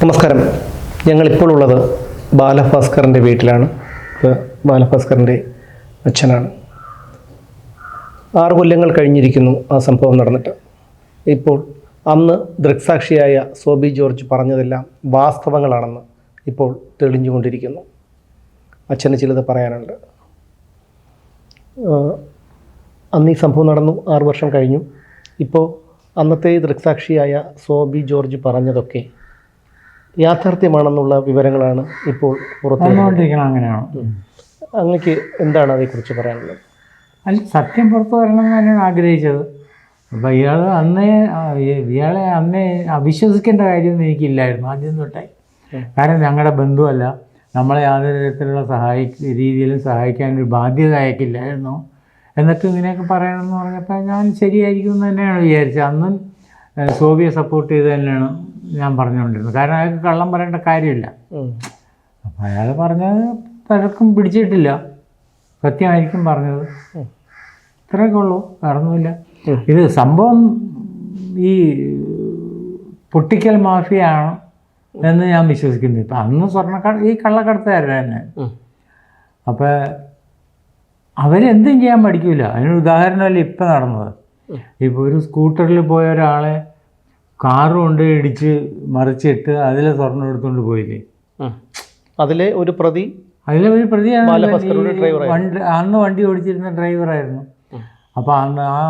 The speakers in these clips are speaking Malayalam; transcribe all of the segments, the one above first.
നമസ്കാരം. ഞങ്ങളിപ്പോൾ ഉള്ളത് ബാലഭാസ്കറിൻ്റെ വീട്ടിലാണ്. ബാലഭാസ്കറിൻ്റെ അച്ഛനാണ്. 6 കൊല്ലങ്ങൾ കഴിഞ്ഞിരിക്കുന്നു ആ സംഭവം നടന്നിട്ട്. ഇപ്പോൾ അന്ന് ദൃക്സാക്ഷിയായ സോബി ജോർജ് പറഞ്ഞതെല്ലാം വാസ്തവങ്ങളാണെന്ന് ഇപ്പോൾ തെളിഞ്ഞുകൊണ്ടിരിക്കുന്നു. അച്ഛന് ചിലത് പറയാനുണ്ട്. അന്ന് ഈ സംഭവം നടന്നു, 6 വർഷം കഴിഞ്ഞു. ഇപ്പോൾ അന്നത്തെ ദൃക്സാക്ഷിയായ സോബി ജോർജ് പറഞ്ഞതൊക്കെ യാഥാർത്ഥ്യമാണെന്നുള്ള വിവരങ്ങളാണ് ഇപ്പോൾ പുറത്തുകൊണ്ടിരിക്കണം. അങ്ങനെയാണ്. അങ്ങക്ക് എന്താണ് അതേക്കുറിച്ച് പറയാനുള്ളത്? അല്ല, സത്യം പുറത്തു വരണമെന്ന് തന്നെയാണ് ആഗ്രഹിച്ചത്. അപ്പോൾ ഇയാളെ അന്നേ അവിശ്വസിക്കേണ്ട കാര്യമൊന്നും എനിക്കില്ലായിരുന്നു ആദ്യം തൊട്ടേ. കാരണം ഞങ്ങളുടെ ബന്ധുവല്ല, നമ്മളെ യാതൊരു തരത്തിലുള്ള രീതിയിലും സഹായിക്കാനൊരു ബാധ്യത അയക്കില്ലായിരുന്നു. എന്നിട്ട് ഇങ്ങനെയൊക്കെ പറയണമെന്ന് പറഞ്ഞപ്പോൾ ഞാൻ ശരിയായിരിക്കും എന്ന് തന്നെയാണ് വിചാരിച്ചത്. അന്നും സോബിയെ സപ്പോർട്ട് ചെയ്ത് തന്നെയാണ് ഞാൻ പറഞ്ഞുകൊണ്ടിരുന്നത്. കാരണം അയാൾക്ക് കള്ളം പറയേണ്ട കാര്യമില്ല. അപ്പം അയാൾ പറഞ്ഞത് പലർക്കും പിടിച്ചിട്ടില്ല, സത്യമായിരിക്കും പറഞ്ഞത്. ഇത്രയൊക്കെ ഉള്ളൂ, വേറൊന്നുമില്ല. ഇത് സംഭവം ഈ പൊട്ടിക്കൽ മാഫിയാണ് എന്ന് ഞാൻ വിശ്വസിക്കുന്നു. ഇപ്പം അന്ന് ഈ കള്ളക്കടത്തുകാരുടെ തന്നെ. അപ്പോൾ അവരെന്തും ചെയ്യാൻ പഠിക്കില്ല. അതിനൊരു ഉദാഹരണമല്ല ഇപ്പം നടന്നത്. ഇപ്പോൾ ഒരു സ്കൂട്ടറിൽ പോയ ഒരാളെ കാറ് കൊണ്ട് ഇടിച്ച് മറിച്ചിട്ട് അതിലെ സ്വർണ്ണം എടുത്തുകൊണ്ട് പോയില്ലേ? അതിലെ ഒരു പ്രതിയാണ്. അന്ന് വണ്ടി ഓടിച്ചിരുന്ന ഡ്രൈവറായിരുന്നു. അപ്പോൾ അന്ന് ആ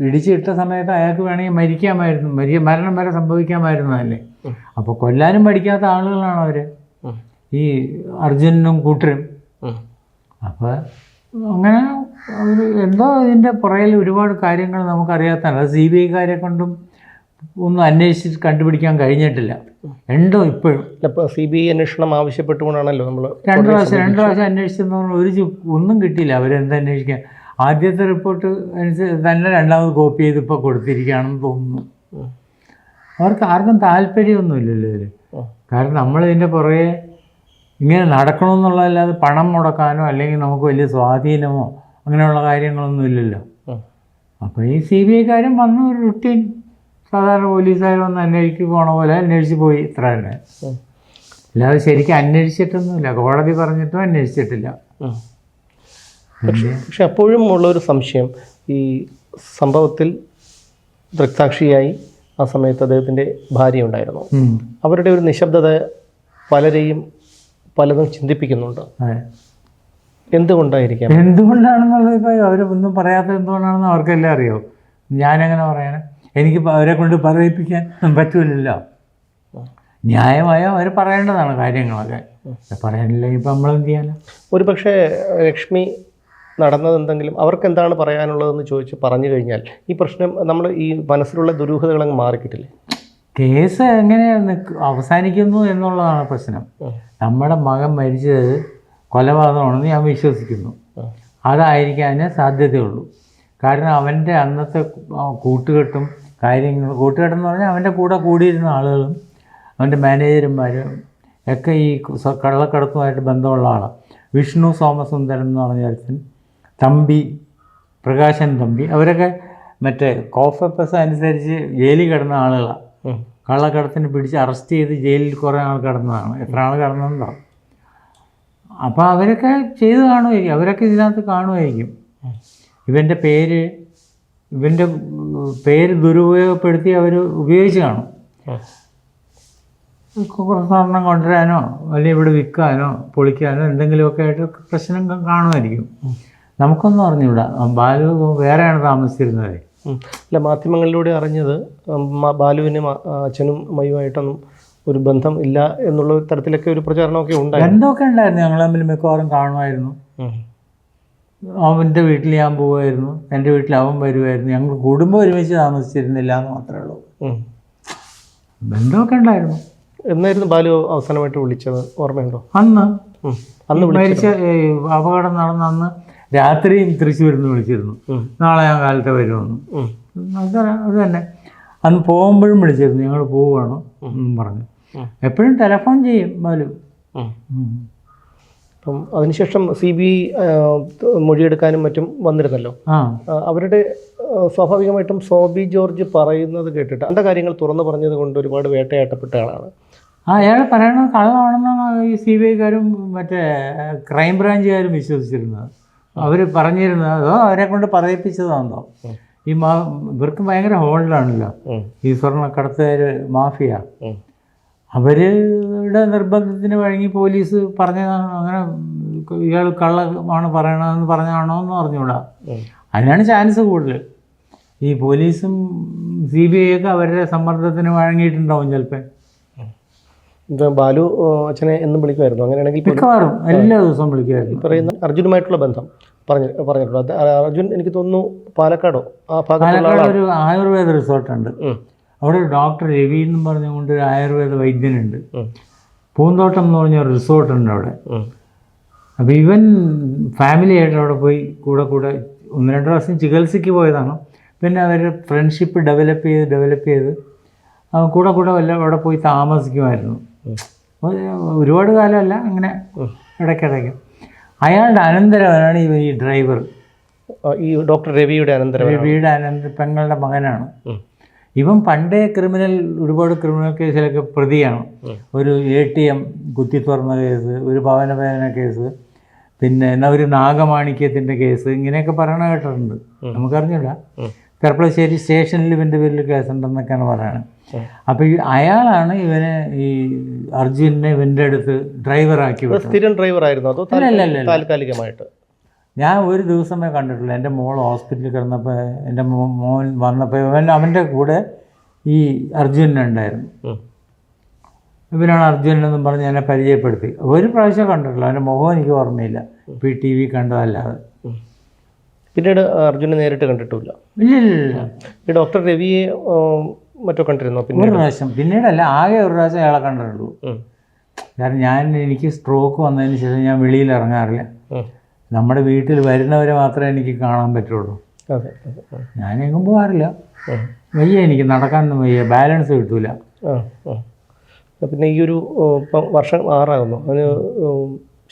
ഇടിച്ചിട്ട സമയത്ത് അയാൾക്ക് വേണമെങ്കിൽ മരിക്കാമായിരുന്നു, മരണം വരെ സംഭവിക്കാമായിരുന്നതല്ലേ. അപ്പോൾ കൊല്ലാനും പഠിക്കാത്ത ആളുകളാണ് അവർ, ഈ അർജുനും കൂട്ടരും. അപ്പോൾ അങ്ങനെ എന്തോ ഇതിൻ്റെ പുറകിൽ ഒരുപാട് കാര്യങ്ങൾ നമുക്കറിയാത്തതാണ്. അത് CBI കൊണ്ടും ഒന്നും അന്വേഷിച്ച് കണ്ടുപിടിക്കാൻ കഴിഞ്ഞിട്ടില്ല. എന്തോ ഇപ്പോഴും CBI അന്വേഷണം ആവശ്യപ്പെട്ടുകൊണ്ടാണല്ലോ നമ്മൾ രണ്ട് പ്രാവശ്യം അന്വേഷിച്ചെന്ന് ഒന്നും കിട്ടിയില്ല. അവരെന്തന്വേഷിക്കാൻ ആദ്യത്തെ റിപ്പോർട്ട് അനുസരിച്ച് തന്നെ രണ്ടാമത് കോപ്പി ചെയ്ത് ഇപ്പോൾ കൊടുത്തിരിക്കുകയാണെന്ന് തോന്നുന്നു. അവർക്ക് ആർക്കും താല്പര്യമൊന്നുമില്ലല്ലോ ഇതിൽ. കാരണം നമ്മളിതിൻ്റെ പുറകെ ഇങ്ങനെ നടക്കണമെന്നുള്ളതല്ലാതെ പണം മുടക്കാനോ അല്ലെങ്കിൽ നമുക്ക് വലിയ സ്വാധീനമോ അങ്ങനെയുള്ള കാര്യങ്ങളൊന്നും ഇല്ലല്ലോ. അപ്പോൾ ഈ CBI വന്ന ഒരു റുട്ടീൻ സാധാരണ പോലീസുകാർ വന്ന് അന്വേഷിച്ച് പോണ പോലെ അന്വേഷിച്ച് പോയി, ഇത്ര തന്നെ. അല്ലാതെ ശരിക്കും അന്വേഷിച്ചിട്ടൊന്നുമില്ല, കോടതി പറഞ്ഞിട്ടും അന്വേഷിച്ചിട്ടില്ല. പക്ഷെ അപ്പോഴും ഉള്ളൊരു സംശയം, ഈ സംഭവത്തിൽ ദൃക്സാക്ഷിയായി ആ സമയത്ത് അദ്ദേഹത്തിൻ്റെ ഭാര്യ ഉണ്ടായിരുന്നു. അവരുടെ ഒരു നിശബ്ദത പലതും ചിന്തിപ്പിക്കുന്നുണ്ട്. എന്തുകൊണ്ടാണെന്നുള്ളത് ഇപ്പോൾ അവരൊന്നും പറയാത്തത് എന്തുകൊണ്ടാണെന്ന് അവർക്കെല്ലാം അറിയാവും. ഞാനെങ്ങനെ പറയാൻ? എനിക്ക് അവരെ കൊണ്ട് പറയിപ്പിക്കാൻ പറ്റൂലല്ലോ. ന്യായമായ അവർ പറയേണ്ടതാണ് കാര്യങ്ങളൊക്കെ. പറയാനില്ലെങ്കിൽ ഇപ്പം നമ്മളെന്ത് ചെയ്യാനോ? ഒരു പക്ഷേ ലക്ഷ്മി നടന്നത് എന്തെങ്കിലും അവർക്ക് എന്താണ് പറയാനുള്ളതെന്ന് ചോദിച്ച് പറഞ്ഞു കഴിഞ്ഞാൽ ഈ പ്രശ്നം നമ്മൾ ഈ മനസ്സിലുള്ള ദുരൂഹതകളങ്ങ് മാറിക്കിട്ടില്ലേ? കേസ് എങ്ങനെ അവസാനിക്കുന്നു എന്നുള്ളതാണ് പ്രശ്നം. നമ്മുടെ മകൻ മരിച്ചത് കൊലപാതകമാണെന്ന് ഞാൻ വിശ്വസിക്കുന്നു. അതായിരിക്കാനേ സാധ്യതയുള്ളൂ. കാരണം അവൻ്റെ അന്നത്തെ കൂട്ടുകെട്ടും കൂട്ടുകെട്ടെന്ന് പറഞ്ഞാൽ അവൻ്റെ കൂടെ കൂടിയിരുന്ന ആളുകളും അവൻ്റെ മാനേജർമാരും ഒക്കെ ഈ കള്ളക്കടത്തുമായിട്ട് ബന്ധമുള്ള ആളാണ്. വിഷ്ണു സോമസുന്ദരൻ എന്ന് പറഞ്ഞ ഒരുത്തൻ, തമ്പി പ്രകാശൻ തമ്പി, അവരൊക്കെ മറ്റേ കോഫപ്പസ് അനുസരിച്ച് ജയിലിൽ കിടന്ന ആളുകളാണ്. കള്ളക്കടത്തിന് പിടിച്ച് അറസ്റ്റ് ചെയ്ത് ജയിലിൽ കുറേ ആൾ കിടന്നതാണ്. എത്ര ആൾ കിടന്നതുണ്ടോ? അപ്പോൾ അവരൊക്കെ ചെയ്ത് കാണുമായിരിക്കും, അവരൊക്കെ ഇതിനകത്ത് കാണുമായിരിക്കും. ഇവൻ്റെ പേര് ദുരുപയോഗപ്പെടുത്തി അവർ ഉപയോഗിച്ച് കാണും. സ്വർണ്ണം കൊണ്ടുവരാനോ അല്ലെങ്കിൽ ഇവിടെ വിൽക്കാനോ പൊളിക്കാനോ എന്തെങ്കിലുമൊക്കെ ആയിട്ട് പ്രശ്നം കാണുമായിരിക്കും. നമുക്കൊന്നും അറിഞ്ഞൂടാ. ബാലു വേറെയാണ് താമസിച്ചിരുന്നത്. അല്ല, മാധ്യമങ്ങളിലൂടെ അറിഞ്ഞത് ബാലുവിന് അച്ഛനും അമ്മയുമായിട്ടൊന്നും ഒരു ബന്ധം ഇല്ല എന്നുള്ള തരത്തിലൊക്കെ ഒരു പ്രചാരണമൊക്കെ ഉണ്ടായിരുന്നു. ബന്ധമൊക്കെ ഉണ്ടായിരുന്നു. ഞങ്ങൾ തമ്മിൽ മിക്കവാറും കാണുമായിരുന്നു. അവൻ്റെ വീട്ടിൽ ഞാൻ പോവുമായിരുന്നു, എൻ്റെ വീട്ടിൽ അവൻ വരുമായിരുന്നു. ഞങ്ങൾ കുടുംബം ഒരുമിച്ച് താമസിച്ചിരുന്നില്ല എന്ന് മാത്രമേ ഉള്ളൂ. ബന്ധമൊക്കെ ഉണ്ടായിരുന്നു. എന്നായിരുന്നു ബാലു അവസാനമായിട്ട് വിളിച്ചത് ഓർമ്മയുണ്ടോ? അന്ന് മരിച്ച അപകടം നടന്ന അന്ന് രാത്രിയും തൃശ്ശൂരിൽ നിന്ന് വിളിച്ചിരുന്നു. നാളെ ഞാൻ കാലത്തെ വരുമെന്ന്. അത് തന്നെ. അന്ന് പോകുമ്പോഴും വിളിച്ചിരുന്നു, ഞങ്ങൾ പോവുകയാണ് എന്നും പറഞ്ഞു. എപ്പോഴും ടെലഫോൺ ചെയ്യും ബാലു. അപ്പം അതിനുശേഷം CBI മൊഴിയെടുക്കാനും മറ്റും വന്നിരുന്നല്ലോ. അവരുടെ സ്വാഭാവികമായിട്ടും സോബി ജോർജ് പറയുന്നത് കേട്ടിട്ട് എൻ്റെ കാര്യങ്ങൾ തുറന്നു പറഞ്ഞത് കൊണ്ട് ഒരുപാട് വേട്ടയാട്ടപ്പെട്ട ആളാണ്. അയാൾ പറയണത് കള്ളമാണെന്നാണ് ഈ CBIക്കാരും മറ്റേ ക്രൈം ബ്രാഞ്ചുകാരും വിശ്വസിച്ചിരുന്നത്. അവർ പറഞ്ഞിരുന്നത് അതോ അവരെ കൊണ്ട് പറയിപ്പിച്ചതാണോ. ഇവർക്ക് ഭയങ്കര ഹോൾഡാണല്ലോ ഈ സ്വർണ്ണക്കടത്തുകാർ, മാഫിയ. അവരുടെ നിർബന്ധത്തിന് വഴങ്ങി പോലീസ് പറഞ്ഞതാണ്. അങ്ങനെ ഇയാൾ കള്ളമാണ് പറയണതെന്ന് പറഞ്ഞാണോ എന്ന് പറഞ്ഞുകൂടാ. അതിനാണ് ചാൻസ് കൂടുതൽ. ഈ പോലീസും CBI ഒക്കെ അവരുടെ സമ്മർദ്ദത്തിന് വഴങ്ങിയിട്ടുണ്ടാവും ചിലപ്പോൾ. ബാലു അച്ഛനെ എന്നും വിളിക്കുമായിരുന്നു. അങ്ങനെയാണെങ്കിൽ മിക്കവാറും എല്ലാ ദിവസവും വിളിക്കുമായിരുന്നു. പറയുന്ന അർജുനുമായിട്ടുള്ള ബന്ധം പറഞ്ഞിട്ടുണ്ട്. അർജുൻ എനിക്ക് തോന്നുന്നു പാലക്കാടോ ആ പാലക്കാട് ഒരു ആയുർവേദ റിസോർട്ടുണ്ട്. അവിടെ ഒരു ഡോക്ടർ രവി എന്നും പറഞ്ഞുകൊണ്ട് ഒരു ആയുർവേദ വൈദ്യനുണ്ട്. പൂന്തോട്ടം എന്ന് പറഞ്ഞൊരു റിസോർട്ടുണ്ട് അവിടെ. അപ്പോൾ ഇവൻ ഫാമിലിയായിട്ട് അവിടെ പോയി കൂടെ 1-2 പ്രാവശ്യം ചികിത്സയ്ക്ക് പോയതാണ്. പിന്നെ അവർ ഫ്രണ്ട്ഷിപ്പ് ഡെവലപ്പ് ചെയ്ത് കൂടെ അവിടെ പോയി താമസിക്കുമായിരുന്നു. ഒരുപാട് കാലമല്ല, അങ്ങനെ ഇടയ്ക്കിടയ്ക്ക്. അയാളുടെ അനന്തരവനാണ് ഈ ഡ്രൈവർ. ഈ ഡോക്ടർ രവിയുടെ പെങ്ങളുടെ മകനാണ്. ഇവൻ പണ്ടേ ഒരുപാട് ക്രിമിനൽ കേസിലൊക്കെ പ്രതിയാണ്. ഒരു ATM കുത്തി തുറന്ന കേസ്, ഒരു ഭവനവേദന കേസ്, പിന്നെ ഒരു നാഗമാണിക്യത്തിൻ്റെ കേസ്, ഇങ്ങനെയൊക്കെ പറയണ കേട്ടിട്ടുണ്ട്. നമുക്കറിഞ്ഞില്ല. ചെർപ്പളശ്ശേരി സ്റ്റേഷനിൽ ഇവൻ്റെ പേരിൽ കേസുണ്ടെന്നൊക്കെയാണ് പറയുന്നത്. അപ്പോൾ അയാളാണ് ഇവനെ, ഈ അർജുനെ ഇവൻ്റെ അടുത്ത് ഡ്രൈവറാക്കി വിട്ടത്. സ്ഥിരം ഡ്രൈവറായിരുന്നു അതോ താൽക്കാലികമായിട്ട്? ഞാൻ ഒരു ദിവസമേ കണ്ടിട്ടുള്ളൂ. എൻ്റെ മോൾ ഹോസ്പിറ്റലിൽ കിടന്നപ്പോൾ എൻ്റെ മോൻ വന്നപ്പോൾ അവൻ്റെ കൂടെ ഈ അർജുനുണ്ടായിരുന്നു. ഇവനാണ് അർജുനെന്നും പറഞ്ഞ് എന്നെ പരിചയപ്പെടുത്തി. ഒരു പ്രാവശ്യം കണ്ടിട്ടുള്ളൂ. അവൻ്റെ മുഖം എനിക്ക് ഓർമ്മയില്ല. ഇപ്പോൾ ഈ TV കണ്ടതല്ലാതെ. പിന്നീട് അർജുനെ നേരിട്ട് കണ്ടിട്ടില്ല? ഇല്ല. ഈ ഡോക്ടർ രവിയെ മറ്റോ കണ്ടിരുന്നോ? ഒരു പ്രാവശ്യം. പിന്നീടല്ല, ആകെ ഒരു പ്രാവശ്യം അയാളെ കണ്ടിട്ടുള്ളൂ. കാരണം എനിക്ക് സ്ട്രോക്ക് വന്നതിന് ശേഷം ഞാൻ വെളിയിൽ ഇറങ്ങാറില്ല. നമ്മുടെ വീട്ടിൽ വരുന്നവരെ മാത്രമേ എനിക്ക് കാണാൻ പറ്റുള്ളൂ. ഞാൻ എങ്ങും പോകാറില്ല. വയ്യ, എനിക്ക് നടക്കാനൊന്നും വയ്യ, ബാലൻസ് കിട്ടൂല. പിന്നെ ഈ ഒരു വർഷം 6 ആകുന്നു. അതിന്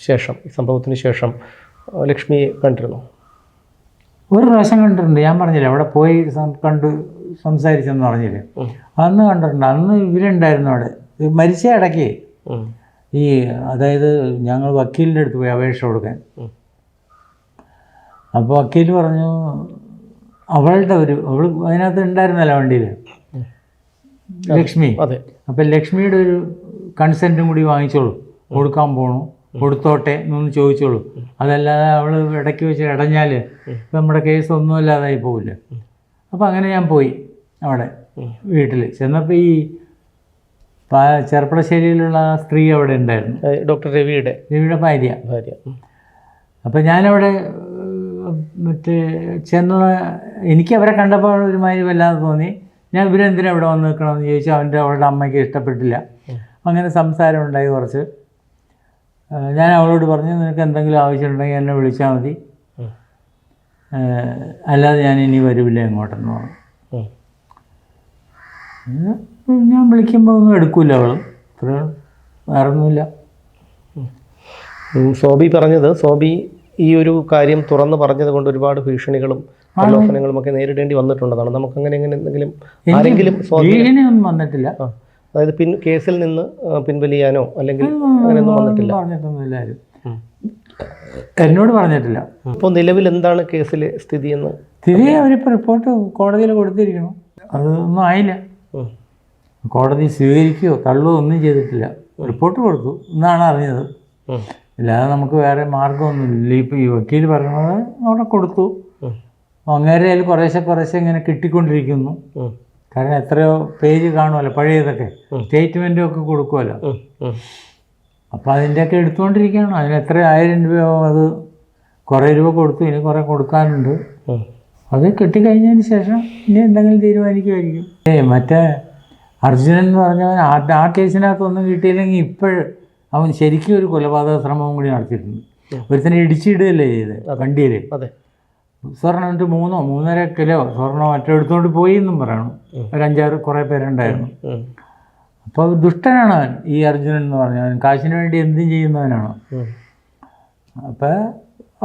ശേഷം, ഈ സംഭവത്തിന് ശേഷം ലക്ഷ്മിയെ കണ്ടിരുന്നു? ഒരു പ്രാവശ്യം കണ്ടിട്ടുണ്ട്. ഞാൻ പറഞ്ഞില്ലേ, അവിടെ പോയി കണ്ട് സംസാരിച്ചെന്ന് പറഞ്ഞില്ലേ, അന്ന് കണ്ടിട്ടുണ്ട്. അന്ന് ഇവരുണ്ടായിരുന്നു അവിടെ. മരിച്ച ഇടയ്ക്ക് അതായത് ഞങ്ങൾ വക്കീലിൻ്റെ അടുത്ത് പോയി അപേക്ഷ കൊടുക്കാൻ. അപ്പോൾ വക്കീൽ പറഞ്ഞു അവൾ അതിനകത്ത് ഉണ്ടായിരുന്നല്ലോ വണ്ടിയിൽ ലക്ഷ്മി. അപ്പം ലക്ഷ്മിയുടെ ഒരു കൺസെൻറ്റും കൂടി വാങ്ങിച്ചോളൂ, കൊടുക്കാൻ പോകണു, കൊടുത്തോട്ടെ എന്നൊന്ന് ചോദിച്ചോളൂ. അതല്ലാതെ അവൾ ഇടയ്ക്ക് വെച്ച് ഇടഞ്ഞാൽ ഇപ്പം നമ്മുടെ കേസ് ഒന്നുമല്ലാതായി പോവില്ല. അപ്പോൾ അങ്ങനെ ഞാൻ പോയി അവിടെ വീട്ടിൽ ചെന്നപ്പോൾ ഈ ചെർപ്പളശ്ശേരിയിലുള്ള സ്ത്രീ അവിടെ ഉണ്ടായിരുന്നു, ഡോക്ടർ രവിയുടെ ഭാര്യ. അപ്പം ഞാനവിടെ ചെന്ന് എനിക്ക് അവരെ കണ്ടപ്പോൾ ഒരുമാതിരി വല്ലാതെ തോന്നി. ഞാൻ ഇവരെന്തിനാ ഇവിടെ വന്ന് നിൽക്കണമെന്ന് ചോദിച്ചു. അവളുടെ അമ്മയ്ക്ക് ഇഷ്ടപ്പെട്ടില്ല. അങ്ങനെ സംസാരം ഉണ്ടായി കുറച്ച്. ഞാൻ അവളോട് പറഞ്ഞു, നിനക്ക് എന്തെങ്കിലും ആവശ്യമുണ്ടെങ്കിൽ എന്നെ വിളിച്ചാൽ മതി, അല്ലാതെ ഞാൻ ഇനി വരില്ല ഇങ്ങോട്ടെന്ന് പറഞ്ഞു. ഞാൻ വിളിക്കുമ്പോൾ ഒന്നും എടുക്കില്ല അവൾ, വേറെ ഒന്നുമില്ല. സോബി പറഞ്ഞത്, സോബി ഈ ഒരു കാര്യം തുറന്ന് പറഞ്ഞത് കൊണ്ട് ഒരുപാട് ഭീഷണികളും പ്രലോഭനങ്ങളും ഒക്കെ നേരിടേണ്ടി വന്നിട്ടുണ്ടെന്നാണ്. നമുക്ക് അങ്ങനെ എന്തെങ്കിലും ആരെങ്കിലും ഭീഷണിയൊന്നും വന്നിട്ടില്ല. അതായത് കേസിൽ നിന്ന് പിൻവലിയാനോ അല്ലെങ്കിൽ അങ്ങനെയൊന്നും വന്നിട്ടില്ല? പറഞ്ഞിട്ടൊന്നുമില്ല, എന്നോട് പറഞ്ഞിട്ടില്ല. ഇപ്പോൾ നിലവിൽ എന്താണ് കേസിലെ സ്ഥിതി എന്ന്? അവരിപ്പോൾ റിപ്പോർട്ട് കോടതിയിൽ കൊടുത്തിരിക്കണം. അതൊന്നും ആയില്ല. കോടതി സ്വീകരിക്കുകയോ തള്ളുകയോ ഒന്നും ചെയ്തിട്ടില്ല. റിപ്പോർട്ട് കൊടുത്തു എന്നാണ് അറിഞ്ഞത്. അല്ലാതെ നമുക്ക് വേറെ മാർഗമൊന്നുമില്ല. ഇപ്പോൾ ഈ വക്കീൽ പറയുന്നത് അവിടെ കൊടുത്തു. അങ്ങേരെ അതിൽ കുറേശ്ശെ ഇങ്ങനെ കിട്ടിക്കൊണ്ടിരിക്കുന്നു. കാരണം എത്രയോ പേജ് കാണുമല്ലോ പഴയതൊക്കെ, സ്റ്റേറ്റ്മെൻറ്റും ഒക്കെ കൊടുക്കുമല്ലോ. അപ്പോൾ അതിൻ്റെയൊക്കെ എടുത്തുകൊണ്ടിരിക്കുകയാണ്. അതിന് എത്ര 1000 രൂപയോ, അത് കുറേ രൂപ കൊടുത്തു, ഇനി കുറേ കൊടുക്കാനുണ്ട്. അത് കിട്ടിക്കഴിഞ്ഞതിന് ശേഷം ഇനി എന്തെങ്കിലും തീരുമാനിക്കുമായിരിക്കും. മറ്റേ അർജുനൻ എന്ന് പറഞ്ഞവൻ ആ കേസിനകത്തൊന്നും കിട്ടിയില്ലെങ്കിൽ ഇപ്പോഴും അവൻ ശരിക്കും ഒരു കൊലപാതക ശ്രമവും കൂടി നടത്തിയിട്ടുണ്ട്. ഒരുത്തനെ ഇടിച്ചിടുകയല്ലേ ചെയ്ത് വണ്ടിയിൽ. സ്വർണ്ണം എന്നിട്ട് 3.5 കിലോ സ്വർണ്ണം മറ്റെടുത്തുകൊണ്ട് പോയി എന്നും പറയണം. ഒരു 5-6 കുറേ പേരുണ്ടായിരുന്നു. അപ്പോൾ ദുഷ്ടനാണ് അവൻ, ഈ അർജുനൻ എന്ന് പറഞ്ഞവൻ. കാശിന് വേണ്ടി എന്തും ചെയ്യുന്നവനാണ്. അപ്പോൾ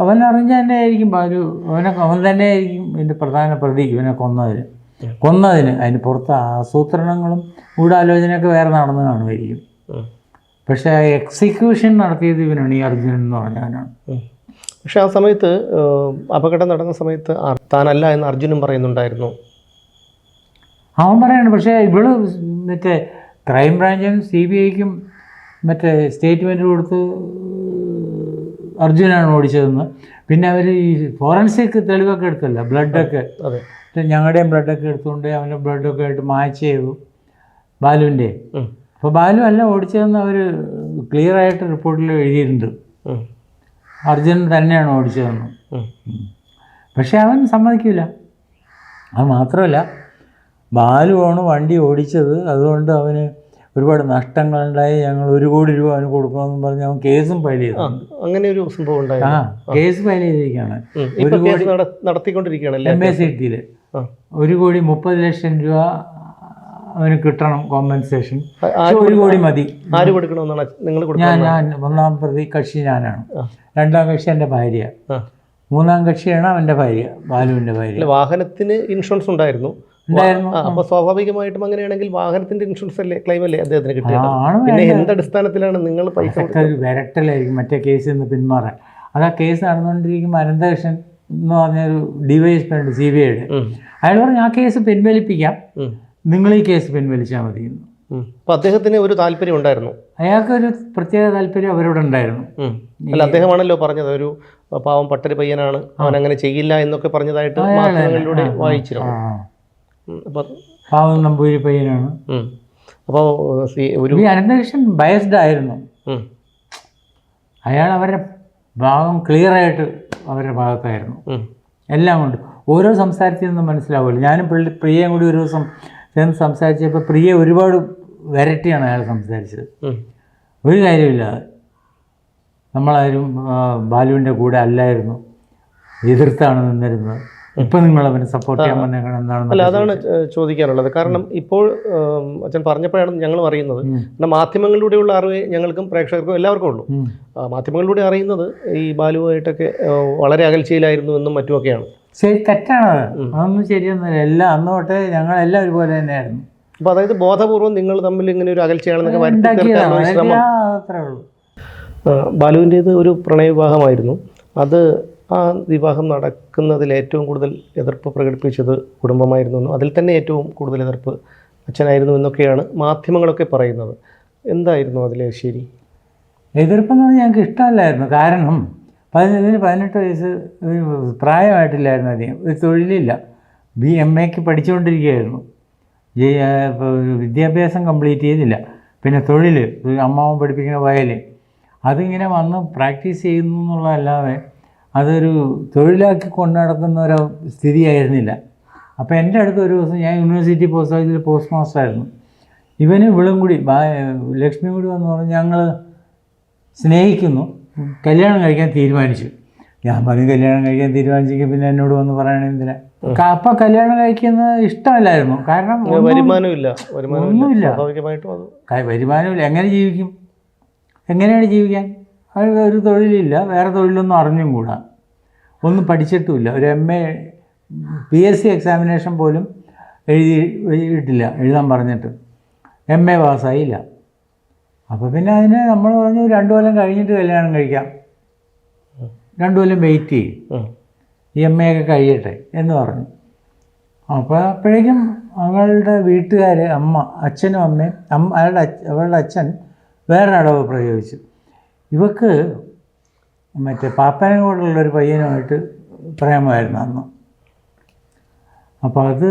അവൻ അറിഞ്ഞ തന്നെ ആയിരിക്കും ബാലു, അവൻ തന്നെ ആയിരിക്കും ഇതിൻ്റെ പ്രധാന പ്രതി. ഇവനെ കൊന്നതിന് അതിന് പുറത്ത് ആസൂത്രണങ്ങളും ഗൂഢാലോചനയൊക്കെ വേറെ നടന്നു കാണുമായിരിക്കും. പക്ഷേ എക്സിക്യൂഷൻ നടത്തിയത് ഇവനാണ്, ഈ അർജുനൻ എന്ന് പറഞ്ഞവനാണ്. പക്ഷെ ആ സമയത്ത് അപകടം നടന്ന സമയത്ത് താനല്ല എന്ന് അർജുനും പറയുന്നുണ്ടായിരുന്നു. അവൻ പറയണം. പക്ഷേ ഇവള് മറ്റേ ക്രൈംബ്രാഞ്ചിനും CBIക്കും മറ്റേ സ്റ്റേറ്റ്മെൻറ്റ് കൊടുത്ത് അർജുനാണ് ഓടിച്ചതെന്ന്. പിന്നെ അവർ ഈ ഫോറൻസിക് തെളിവൊക്കെ എടുത്തല്ല, ബ്ലഡൊക്കെ, ഞങ്ങളുടെയും ബ്ലഡൊക്കെ എടുത്തുകൊണ്ട് അവൻ്റെ ബ്ലഡൊക്കെ ആയിട്ട് മാച്ച് ചെയ്തു ബാലുവിൻ്റെ. അപ്പോൾ ബാലു അല്ല ഓടിച്ചതെന്ന് അവർ ക്ലിയറായിട്ട് റിപ്പോർട്ടിൽ എഴുതിയിട്ടുണ്ട്. അർജുനൻ തന്നെയാണ് ഓടിച്ചതെന്ന്. പക്ഷേ അവൻ സമ്മതിക്കില്ല. അത് മാത്രമല്ല, ബാലുവാണ് വണ്ടി ഓടിച്ചത്, അതുകൊണ്ട് അവന് ഒരുപാട് നഷ്ടങ്ങളുണ്ടായി, ഞങ്ങൾ 1 കോടി രൂപ അവന് കൊടുക്കണമെന്ന് പറഞ്ഞ് അവൻ കേസും ഫയൽ ചെയ്തിട്ടുണ്ട്. അങ്ങനെ ഒരു സംഭവം ഉണ്ടായി. കേസ് ഫയൽ ചെയ്തിരിക്കുകയാണ്. 1 കോടി നടത്തിക്കൊണ്ടിരിക്കുകയാണ് MACT-ൽ. 1,30,00,000 രൂപ അവന് കിട്ടണം കോമ്പൻസേഷൻ. 1 കോടി മതി. ആര് കൊടുക്കണമെന്നാണ് നിങ്ങൾ? ഞാൻ 1-ാം പ്രതി കക്ഷി ഞാനാണ്. 2-ാം കക്ഷി എൻ്റെ ഭാര്യ. 3-ാം കക്ഷിയാണ് അവൻ്റെ ഭാര്യ, ബാലുവിൻ്റെ ഭാര്യ. വാഹനത്തിന് ഇൻഷുറൻസ് ഉണ്ടായിരുന്നു. അപ്പോൾ സ്വാഭാവികമായിട്ടും അങ്ങനെയാണെങ്കിൽ വാഹനത്തിന്റെ ഇൻഷുറൻസ് അല്ലേ, ക്ലെയിം അല്ലേ അദ്ദേഹത്തിന് കിട്ടിയത്? പിന്നെ എന്തടിസ്ഥാനത്തിലാണ് നിങ്ങൾ പൈസ? ഒരു വിരട്ടലായിരിക്കും മറ്റേ കേസിൽ നിന്ന് പിന്മാറാൻ. അത് ആ കേസ് നടന്നുകൊണ്ടിരിക്കുമ്പോൾ അനന്തകൃഷ്ണൻ എന്ന് പറഞ്ഞൊരു DYSP ഉണ്ട് CBIയുടെ. അയാൾ പറഞ്ഞു ആ കേസ് പിൻവലിപ്പിക്കാം, നിങ്ങൾ ഈ കേസ് പിൻവലിച്ചാൽ മതി. അപ്പോൾ അദ്ദേഹത്തിന് ഒരു താല്പര്യം ഉണ്ടായിരുന്നു. അയാൾക്കൊരു പ്രത്യേക താല്പര്യം അവരോട് ഉണ്ടായിരുന്നു. അല്ല, അദ്ദേഹമാണല്ലോ പറഞ്ഞത് ഒരു പാവം പട്ടര് പയ്യനാണ്, അവൻ അങ്ങനെ ചെയ്യില്ല എന്നൊക്കെ പറഞ്ഞതായിട്ട് മാധ്യമങ്ങളിലൂടെ വായിച്ചിരുന്നു. പാവം നമ്പൂരി പയ്യനാണ്. അപ്പോൾ ഒരു അനന്തകൃഷ്ണൻ ബയസ്ഡ് ആയിരുന്നു. അയാൾ അവരുടെ ഭാഗം ക്ലിയറായിട്ട് അവരുടെ ഭാഗത്തായിരുന്നു. എല്ലാം കൊണ്ട് ഓരോ സംസാരത്തിൽ നിന്നും മനസ്സിലാവില്ല. ഞാനും പ്രിയയും കൂടി ഒരു ദിവസം ചേർന്ന് സംസാരിച്ചപ്പോൾ പ്രിയ ഒരുപാട് വെറൈറ്റിയാണ് അയാൾ സംസാരിച്ചത്. ഒരു കാര്യമില്ലാതെ നമ്മളാരും ബാലുവിൻ്റെ കൂടെ അല്ലായിരുന്നു, എതിർത്താണ് നിന്നിരുന്നത്. ഇപ്പം നിങ്ങൾ അവനെ സപ്പോർട്ട് ചെയ്യാൻ വന്നേക്കണം എന്നാണ്. അല്ല, അതാണ് ചോദിക്കാനുള്ളത്. കാരണം ഇപ്പോൾ അച്ഛൻ പറഞ്ഞപ്പോഴാണ് ഞങ്ങളും അറിയുന്നത്. കാരണം മാധ്യമങ്ങളിലൂടെയുള്ള അറിവ് ഞങ്ങൾക്കും പ്രേക്ഷകർക്കും എല്ലാവർക്കും ഉള്ളൂ. മാധ്യമങ്ങളിലൂടെ അറിയുന്നത് ഈ ബാലുവായിട്ടൊക്കെ വളരെ അകൽച്ചയിലായിരുന്നു എന്നും മറ്റുമൊക്കെയാണ്. ശരി, തെറ്റാണത്. അതൊന്നും ശരിയൊന്നുമില്ല. എല്ലാം അന്ന് തൊട്ടേ ഞങ്ങളെല്ലാം ഒരുപോലെ തന്നെയായിരുന്നു. അപ്പോൾ അതായത് ബോധപൂർവ്വം നിങ്ങൾ തമ്മിൽ ഇങ്ങനെ ഒരു അകൽച്ചയാണെന്നൊക്കെ അത്രേ ഉള്ളൂ. ബാലുവിൻ്റേത് ഒരു പ്രണയവിവാഹമായിരുന്നു. അത് ആ വിവാഹം നടക്കുന്നതിൽ ഏറ്റവും കൂടുതൽ എതിർപ്പ് പ്രകടിപ്പിച്ചത് കുടുംബമായിരുന്നു. അതിൽ തന്നെ ഏറ്റവും കൂടുതൽ എതിർപ്പ് അച്ഛനായിരുന്നു എന്നൊക്കെയാണ് മാധ്യമങ്ങളൊക്കെ പറയുന്നത്. എന്തായിരുന്നു അതിലെ ശരി? എതിർപ്പെന്ന് പറഞ്ഞാൽ ഞങ്ങൾക്ക് ഇഷ്ടമല്ലായിരുന്നു. കാരണം 18 വയസ്സ് പ്രായമായിട്ടില്ലായിരുന്നു അധികം. ഒരു തൊഴിലില്ല. BMAക്ക് പഠിച്ചുകൊണ്ടിരിക്കുകയായിരുന്നു. വിദ്യാഭ്യാസം കംപ്ലീറ്റ് ചെയ്തില്ല. പിന്നെ തൊഴിൽ, അമ്മാവൻ പഠിപ്പിക്കുന്ന വയൽ, അതിങ്ങനെ വന്ന് പ്രാക്ടീസ് ചെയ്യുന്നു എന്നുള്ളതല്ലാതെ അതൊരു തൊഴിലാക്കി കൊണ്ടു നടക്കുന്ന ഒരു സ്ഥിതിയായിരുന്നില്ല. അപ്പോൾ എൻ്റെ അടുത്ത് ഒരു ദിവസം, ഞാൻ യൂണിവേഴ്സിറ്റി പോസ്റ്റ് ഓഫീസിൽ പോസ്റ്റ് മാസ്റ്ററായിരുന്നു, ഇവളും കൂടി ലക്ഷ്മി കൂടി വന്ന് പറഞ്ഞ് ഞങ്ങൾ സ്നേഹിക്കുന്നു, കല്യാണം കഴിക്കാൻ തീരുമാനിച്ചു. ഞാൻ പറഞ്ഞു കല്യാണം കഴിക്കാൻ തീരുമാനിച്ചെങ്കിൽ പിന്നെ എന്നോട് വന്ന് പറയണെന്തിനാ? അപ്പം കല്യാണം കഴിക്കുന്നത് ഇഷ്ടമല്ലായിരുന്നു. കാരണം വരുമാനമില്ല. വരുമാനമില്ല. എങ്ങനെ ജീവിക്കും? എങ്ങനെയാണ് ജീവിക്കാൻ? ഒരു തൊഴിലില്ല, വേറെ തൊഴിലൊന്നും അറിഞ്ഞും കൂടാ, ഒന്നും പഠിച്ചിട്ടുമില്ല. ഒരു MA PSC എക്സാമിനേഷൻ പോലും എഴുതിയിട്ടില്ല, എഴുതാൻ പറഞ്ഞിട്ട്. MA പാസ്സായില്ല. അപ്പോൾ പിന്നെ അതിന് നമ്മൾ പറഞ്ഞു 2 കൊല്ലം കഴിഞ്ഞിട്ട് കല്യാണം കഴിക്കാം, 2 കൊല്ലം വെയിറ്റ് ചെയ്യും, ഈ MA ഒക്കെ കഴിയട്ടെ എന്ന് പറഞ്ഞു. അപ്പോൾ അപ്പോഴേക്കും അവളുടെ വീട്ടുകാർ, അച്ഛനും അമ്മയും, അവളുടെ അച്ഛൻ വേറെ അടവ് പ്രയോഗിച്ചു. ഇവക്ക് മറ്റേ പാപ്പനങ്ങോട്ടുള്ളൊരു പയ്യനുമായിട്ട് പ്രേമമായിരുന്നു അന്ന്. അപ്പോൾ അത്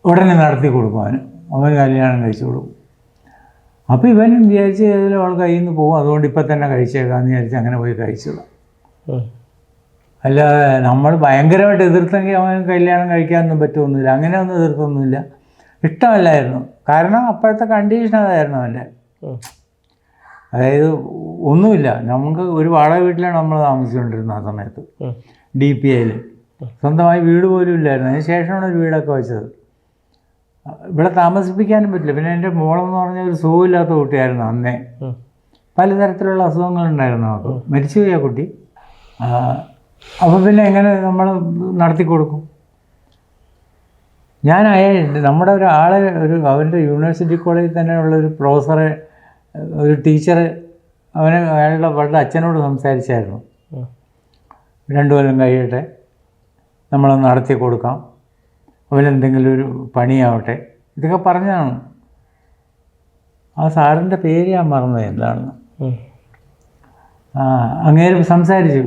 ഉടനെ നടത്തി കൊടുക്കും, അവന് കല്യാണം കഴിച്ചു കൊടുക്കും. അപ്പോൾ ഇവനും വിചാരിച്ച് ഏതെങ്കിലും അവൾ കയ്യിൽ നിന്ന് പോകും, അതുകൊണ്ട് ഇപ്പം തന്നെ കഴിച്ചേക്കാമെന്ന് വിചാരിച്ച് അങ്ങനെ പോയി കഴിച്ചതാണ്. അല്ലാതെ നമ്മൾ ഭയങ്കരമായിട്ട് എതിർത്തെങ്കിൽ അവൻ കല്യാണം കഴിക്കാനൊന്നും പറ്റുമൊന്നുമില്ല. അങ്ങനെയൊന്നും എതിർത്തൊന്നുമില്ല, ഇഷ്ടമല്ലായിരുന്നു. കാരണം അപ്പോഴത്തെ കണ്ടീഷൻ അതായിരുന്നു അവൻ്റെ. അതായത് ഒന്നുമില്ല, നമുക്ക് ഒരു വാടക വീട്ടിലാണ് നമ്മൾ താമസിച്ചുകൊണ്ടിരുന്നത് ആ സമയത്ത്, DPAയിൽ. സ്വന്തമായി വീട് പോലും ഇല്ലായിരുന്നു. അതിന് ശേഷമാണ് ഒരു വീടൊക്കെ വെച്ചത്. ഇവിടെ താമസിപ്പിക്കാനും പറ്റില്ല. പിന്നെ എൻ്റെ മോളെന്ന് പറഞ്ഞാൽ ഒരു സുഖമില്ലാത്ത കുട്ടിയായിരുന്നു അന്നേ. പലതരത്തിലുള്ള അസുഖങ്ങളുണ്ടായിരുന്നു അവൾക്ക്. മരിച്ചുപോയി ആ കുട്ടി. അപ്പോൾ പിന്നെ എങ്ങനെ നമ്മൾ നടത്തി കൊടുക്കും? ഞാൻ നമ്മുടെ ഒരാളെ അവൻ്റെ യൂണിവേഴ്സിറ്റി കോളേജിൽ തന്നെ ഉള്ളൊരു പ്രൊഫസറെ, ഒരു ടീച്ചർ അവളുടെ അച്ഛനോട് സംസാരിച്ചായിരുന്നു. 2 കൊല്ലം കഴിയട്ടെ, നമ്മളൊന്ന് നടത്തി കൊടുക്കാം, അവനെന്തെങ്കിലും ഒരു പണിയാവട്ടെ, ഇതൊക്കെ പറഞ്ഞതാണ്. ആ സാറിൻ്റെ പേര് ഞാൻ മറന്നത് എന്താണെന്ന്. അങ്ങേര് സംസാരിച്ചു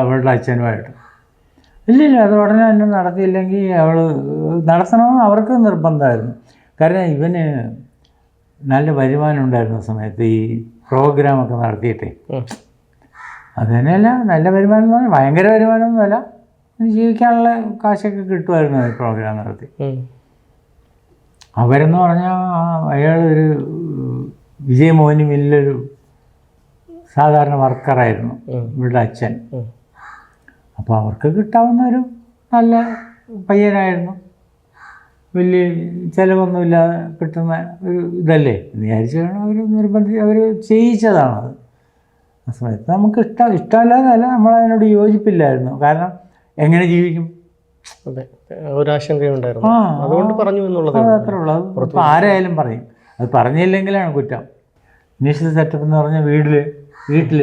അവളുടെ അച്ഛനുമായിട്ട്. ഇല്ലില്ല, അത് ഉടനെ തന്നെ നടത്തിയില്ലെങ്കിൽ അവൾ നടത്തണമെന്ന് അവർക്ക് നിർബന്ധമായിരുന്നു. കാരണം ഇവന് നല്ല വരുമാനം ഉണ്ടായിരുന്ന സമയത്ത് ഈ പ്രോഗ്രാമൊക്കെ നടത്തിയിട്ടേ, അത് തന്നെയല്ല നല്ല വരുമാനം എന്ന് പറഞ്ഞാൽ ഭയങ്കര വരുമാനമൊന്നുമല്ല, ജീവിക്കാനുള്ള കാശൊക്കെ കിട്ടുമായിരുന്നു ഈ പ്രോഗ്രാം നടത്തി. അവരെന്ന് പറഞ്ഞാൽ അയാളൊരു വിജയമോഹനി മില്ലൊരു സാധാരണ വർക്കറായിരുന്നു ഇവരുടെ അച്ഛൻ. അപ്പോൾ അവർക്ക് കിട്ടാവുന്ന ഒരു നല്ല പയ്യനായിരുന്നു. വലിയ ചിലവൊന്നുമില്ലാതെ കിട്ടുന്ന ഒരു ഇതല്ലേ എന്ന് വിചാരിച്ചാണ് അവർ ചെയ്യിച്ചതാണത്. ആ സമയത്ത് നമുക്ക് ഇഷ്ടമല്ലാതല്ല, നമ്മളതിനോട് യോജിപ്പില്ലായിരുന്നു. കാരണം എങ്ങനെ ജീവിക്കും? അതെ, ഒരാശങ്കയുണ്ടായിരുന്നു, അതുകൊണ്ട് പറഞ്ഞു എന്നുള്ളത് അത്രേ ഉള്ളൂ. ഇപ്പോൾ ആരായാലും പറയും, അത് പറഞ്ഞില്ലെങ്കിലാണ് കുറ്റം. ഇനീഷ്യൽ സെറ്റപ്പ് എന്ന് പറഞ്ഞാൽ വീട്ടിൽ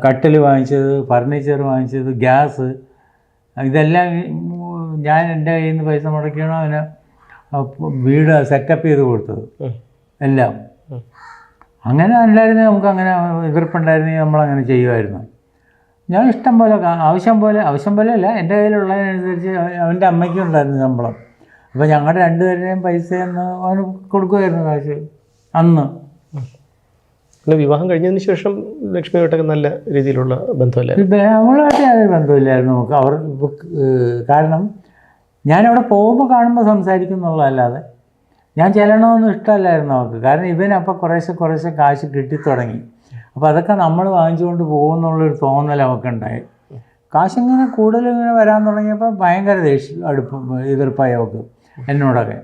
കട്ടിൽ വാങ്ങിച്ചത്, ഫർണിച്ചർ വാങ്ങിച്ചത്, ഗ്യാസ്, ഇതെല്ലാം ഞാൻ എൻ്റെ കയ്യിൽ നിന്ന് പൈസ മുടക്കിയാണ് അവന് വീട് സെറ്റപ്പ് ചെയ്ത് കൊടുത്തത് എല്ലാം. അങ്ങനെ അല്ലായിരുന്നു, നമുക്ക് അങ്ങനെ എതിർപ്പുണ്ടായിരുന്നെങ്കിൽ നമ്മളങ്ങനെ ചെയ്യുമായിരുന്നു. ഞാൻ ഇഷ്ടം പോലെ ആവശ്യം പോലെ അല്ല, എൻ്റെ കയ്യിലുള്ളതിനനുസരിച്ച് അവൻ്റെ അമ്മയ്ക്കും ഉണ്ടായിരുന്നു ശമ്പളം. അപ്പോൾ ഞങ്ങളുടെ 2 പേരുടെയും പൈസയെന്ന് അവന് കൊടുക്കുമായിരുന്നു കാശ് അന്ന്. പിന്നെ വിവാഹം കഴിഞ്ഞതിന് ശേഷം ലക്ഷ്മിയായിട്ടൊക്കെ നല്ല രീതിയിലുള്ള ബന്ധമല്ലേ? അവളുമായിട്ട് യാതൊരു ബന്ധമില്ലായിരുന്നു നമുക്ക്. കാരണം ഞാനവിടെ പോകുമ്പോൾ കാണുമ്പോൾ സംസാരിക്കും എന്നുള്ളതല്ലാതെ ഞാൻ ചെല്ലണമെന്നും ഇഷ്ടമല്ലായിരുന്നു അവൾക്ക്. കാരണം ഇവനപ്പോൾ കുറേശ്ശെ കാശ് കിട്ടിത്തുടങ്ങി. അപ്പോൾ അതൊക്കെ നമ്മൾ വാങ്ങിച്ചുകൊണ്ട് പോകുമെന്നുള്ളൊരു തോന്നൽ അവൾക്കുണ്ടായി. കാശിങ്ങനെ കൂടുതലിങ്ങനെ വരാൻ തുടങ്ങിയപ്പോൾ ഭയങ്കര എതിർപ്പായി അവൾക്ക് എന്നോടൊക്കെ.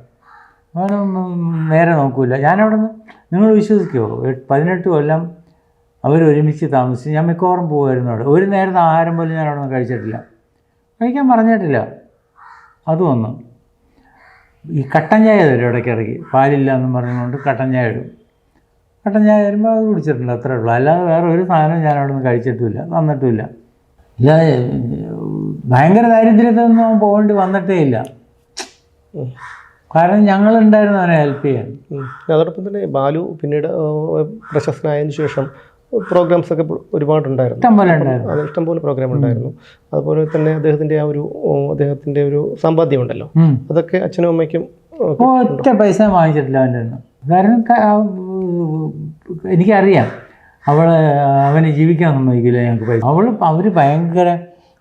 അവനൊന്നും നേരെ നോക്കൂല. ഞാനവിടെ നിന്ന്, നിങ്ങൾ വിശ്വസിക്കുമോ, 18 കൊല്ലം അവരൊരുമിച്ച് താമസിച്ച് ഞാൻ മിക്കവാറും പോകുമായിരുന്നു അവിടെ. ഒരു നേരത്തെ ആഹാരം പോലും ഞാൻ അവിടെ നിന്ന് കഴിക്കാൻ പറഞ്ഞിട്ടില്ല. അതും ഒന്ന് ഈ കട്ടൻ ചായ തരും ഇടയ്ക്കിടയ്ക്ക്, പാലില്ല എന്നും പറഞ്ഞുകൊണ്ട് കട്ടൻ ചായ ഇടും. കട്ടൻ ചായ വരുമ്പോൾ അത് കുടിച്ചിട്ടുണ്ട്, അത്രേ ഉള്ളൂ. അല്ലാതെ വേറെ ഒരു സാധനവും ഞാൻ അവിടെ നിന്ന് കഴിച്ചിട്ടുമില്ല, തന്നിട്ടുമില്ല. ഇല്ലാതെ ഭയങ്കര ദാരിദ്ര്യത്തിനൊന്നും പോകേണ്ടി വന്നിട്ടേ ഇല്ല. കാരണം ഞങ്ങളുണ്ടായിരുന്നു അവനെ ഹെൽപ്പ് ചെയ്യാൻ. അതോടൊപ്പം തന്നെ ബാലു പിന്നീട് പ്രശസ്തനായതിനു ശേഷം പ്രോഗ്രാംസൊക്കെ ഒരുപാടുണ്ടായിരുന്നു, ഇഷ്ടംപോലെ പ്രോഗ്രാം ഉണ്ടായിരുന്നു. അതുപോലെ തന്നെ അദ്ദേഹത്തിൻ്റെ ഒരു സമ്പാദ്യം ഉണ്ടല്ലോ, അതൊക്കെ അച്ഛനും അമ്മയ്ക്കും ഒറ്റ പൈസ വാങ്ങിച്ചിട്ടില്ല അവൻ്റെ നിന്ന്. കാരണം എനിക്കറിയാം അവന് ജീവിക്കാൻ സമ്മതിക്കില്ല ഞങ്ങൾക്ക് പൈസ. അവർ ഭയങ്കര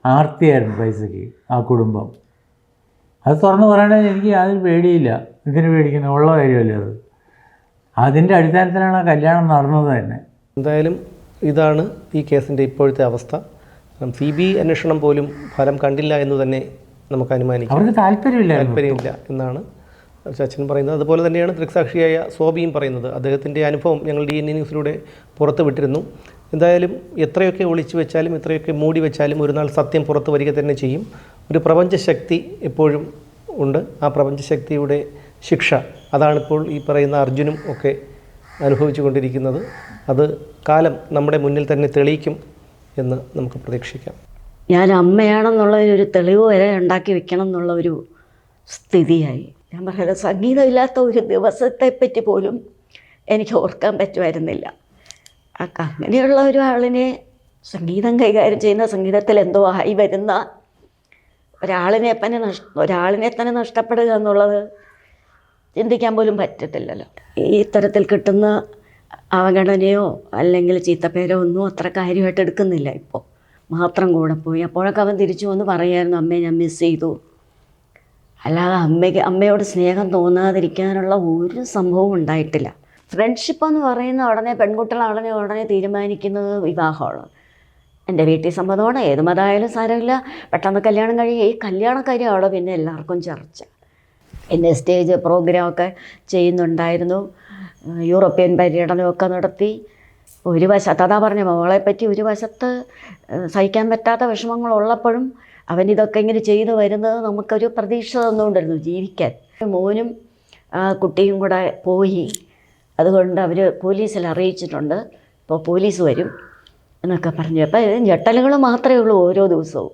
ആർത്തിയായിരുന്നു പൈസയ്ക്ക്, ആ കുടുംബം. അത് തുറന്ന് പറയണത് എനിക്ക് യാതൊരു പേടിയില്ല. ഇതിന് പേടിക്കുന്ന ഉള്ള കാര്യമല്ലേ അത്. അതിൻ്റെ അടിസ്ഥാനത്തിലാണ് ആ കല്യാണം നടന്നത് തന്നെ. എന്തായാലും ഇതാണ് ഈ കേസിൻ്റെ ഇപ്പോഴത്തെ അവസ്ഥ. CBI അന്വേഷണം പോലും ഫലം കണ്ടില്ല എന്ന് തന്നെ നമുക്ക് അനുമാനിക്കാം. അവർക്ക് താല്പര്യമില്ല എന്നാണ് അച്ഛൻ പറയുന്നത്. അതുപോലെ തന്നെയാണ് ദൃക്സാക്ഷിയായ സോബിയും പറയുന്നത്. അദ്ദേഹത്തിൻ്റെ അനുഭവം ഞങ്ങൾ DNA ന്യൂസിലൂടെ പുറത്തു വിട്ടിരുന്നു. എന്തായാലും എത്രയൊക്കെ ഒളിച്ചു വെച്ചാലും എത്രയൊക്കെ മൂടി വെച്ചാലും ഒരു നാൾ സത്യം പുറത്തു വരിക തന്നെ ചെയ്യും. ഒരു പ്രപഞ്ചശക്തി എപ്പോഴും ഉണ്ട്. ആ പ്രപഞ്ചശക്തിയുടെ ശിക്ഷ അതാണിപ്പോൾ ഈ പറയുന്ന അർജുനും ഒക്കെ അനുഭവിച്ചു കൊണ്ടിരിക്കുന്നത്. അത് കാലം നമ്മുടെ മുന്നിൽ തന്നെ തെളിയിക്കും എന്ന് നമുക്ക് പ്രതീക്ഷിക്കാം. ഞാൻ അമ്മയാണെന്നുള്ളതിനൊരു തെളിവ് വരെ ഉണ്ടാക്കി വെക്കണം എന്നുള്ള ഒരു സ്ഥിതിയായി. ഞാൻ പറയുന്നത്, സംഗീതമില്ലാത്ത ഒരു ദിവസത്തെപ്പറ്റി പോലും എനിക്ക് ഓർക്കാൻ പറ്റുമായിരുന്നില്ല. അങ്ങനെയുള്ള ഒരാളിനെ സംഗീതം കൈകാര്യം ചെയ്യുന്ന, സംഗീതത്തിൽ എന്തോ ആയി വരുന്ന ഒരാളിനെ തന്നെ നഷ്ടപ്പെടുക എന്നുള്ളത് ചിന്തിക്കാൻ പോലും പറ്റത്തില്ലല്ലോ. ഈ തരത്തിൽ കിട്ടുന്ന അവഗണനയോ അല്ലെങ്കിൽ ചീത്തപ്പേരോ ഒന്നും അത്ര കാര്യമായിട്ട് എടുക്കുന്നില്ല. ഇപ്പോൾ മാത്രം കൂടെ പോയി. അപ്പോഴൊക്കെ അവൻ തിരിച്ചു വന്ന് പറയായിരുന്നു, അമ്മയെ ഞാൻ മിസ് ചെയ്തു. അല്ലാതെ അമ്മയോട് സ്നേഹം തോന്നാതിരിക്കാനുള്ള ഒരു സംഭവവും ഉണ്ടായിട്ടില്ല. ഫ്രണ്ട്ഷിപ്പ് എന്ന് പറയുന്ന പെൺകുട്ടികളാണെന്ന് തീരുമാനിക്കുന്നത് വിവാഹമാണ്. എൻ്റെ വീട്ടിൽ സമ്മതമാണ്, ഏത് മതമായാലും സാരമില്ല, പെട്ടെന്ന് കല്യാണം കഴിയുക. ഈ കല്യാണക്കാര്യമാണ് പിന്നെ എല്ലാവർക്കും ചർച്ച. പിന്നെ സ്റ്റേജ് പ്രോഗ്രാമൊക്കെ ചെയ്യുന്നുണ്ടായിരുന്നു, യൂറോപ്യൻ പര്യടനമൊക്കെ നടത്തി. ഒരു വശത്ത്, അതാ പറഞ്ഞ മോളെപ്പറ്റി, ഒരു വശത്ത് സഹിക്കാൻ പറ്റാത്ത വിഷമങ്ങളുള്ളപ്പോഴും അവനിതൊക്കെ ഇങ്ങനെ ചെയ്തു വരുന്നത് നമുക്കൊരു പ്രതീക്ഷ തന്നുകൊണ്ടിരുന്നു ജീവിക്കാൻ. മോനും കുട്ടിയും കൂടെ പോയി, അതുകൊണ്ട് അവർ പോലീസിൽ അറിയിച്ചിട്ടുണ്ട്, ഇപ്പോൾ പോലീസ് വരും എന്നൊക്കെ പറഞ്ഞു. അപ്പോൾ ഞെട്ടലുകൾ മാത്രമേ ഉള്ളൂ ഓരോ ദിവസവും.